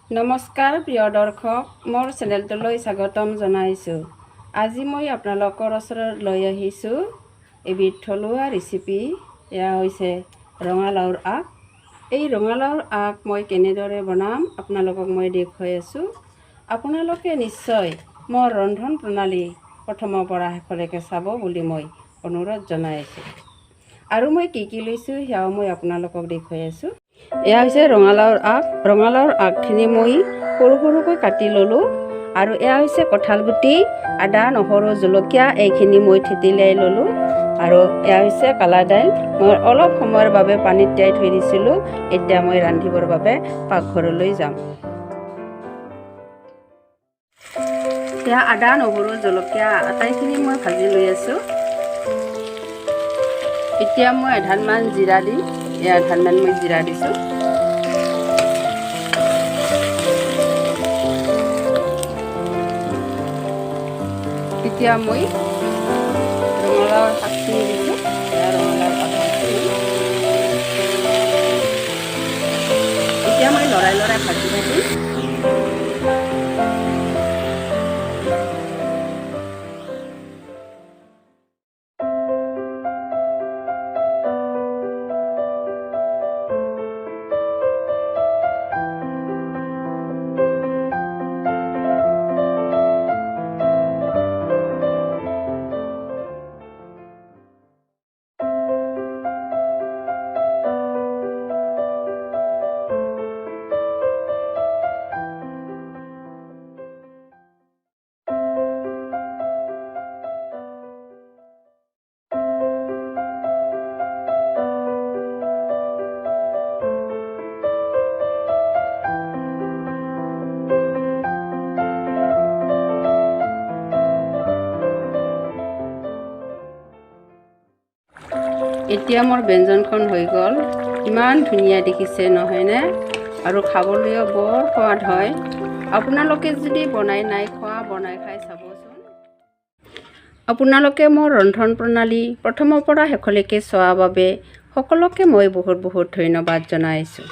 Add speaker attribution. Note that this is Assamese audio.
Speaker 1: নমস্কাৰ প্ৰিয় দৰ্শক, মোৰ চেনেলটোলৈ স্বাগতম জনাইছোঁ। আজি মই আপোনালোকৰ ওচৰত লৈ আহিছোঁ এবিধ থলুৱা ৰেচিপি। এয়া হৈছে ৰঙালাওৰ আগ। এই ৰঙালাওৰ আগ মই কেনেদৰে বনাম আপোনালোকক মই দেখুৱাই আছোঁ। আপোনালোকে নিশ্চয় মোৰ ৰন্ধন প্ৰণালী প্ৰথমৰ পৰা শেষলৈকে চাব বুলি মই অনুৰোধ জনাই আছোঁ। আৰু মই কি লৈছোঁ সেয়াও মই আপোনালোকক দেখুৱাই আছোঁ। এয়া হৈছে ৰঙালাওৰ আগ। ৰঙালাওৰ আগখিনি মই সৰু সৰুকৈ কাটি ল'লোঁ। আৰু এয়া হৈছে কঁঠাল গুটি, আদা, নহৰু, জলকীয়া এইখিনি মই থেতেলিয়াই ল'লোঁ। আৰু এয়া হৈছে কালা দাইল। মই অলপ সময়ৰ বাবে পানীত তিয়াই থৈ দিছিলোঁ। এতিয়া মই ৰান্ধিবৰ বাবে পাকঘৰলৈ যাম। এয়া আদা, নহৰু, জলকীয়া আটাইখিনি মই ভাজি লৈ আছোঁ। এতিয়া মই এধানমান জিৰা দিম। এয়া এধানমান মই জিৰা দিছোঁ। এতিয়া মই ৰঙালাওৰ শাকখিনি দিছোঁ। ৰঙালাওৰ শাকখিনি এতিয়া মই লৰাই লৰাই ভাজি থাকিম। এতিয়া মোৰ ব্যঞ্জনখন হৈ গ'ল। ইমান ধুনীয়া দেখিছে নহয়নে? আৰু খাবলৈও বৰ সোৱাদ হয়। আপোনালোকে যদি বনাই নাই খোৱা, বনাই খাই চাবচোন। আপোনালোকে মোৰ ৰন্ধন প্ৰণালী প্ৰথমৰ পৰা শেষলৈকে চোৱাৰ বাবে সকলোকে মই বহুত ধন্যবাদ জনাইছোঁ।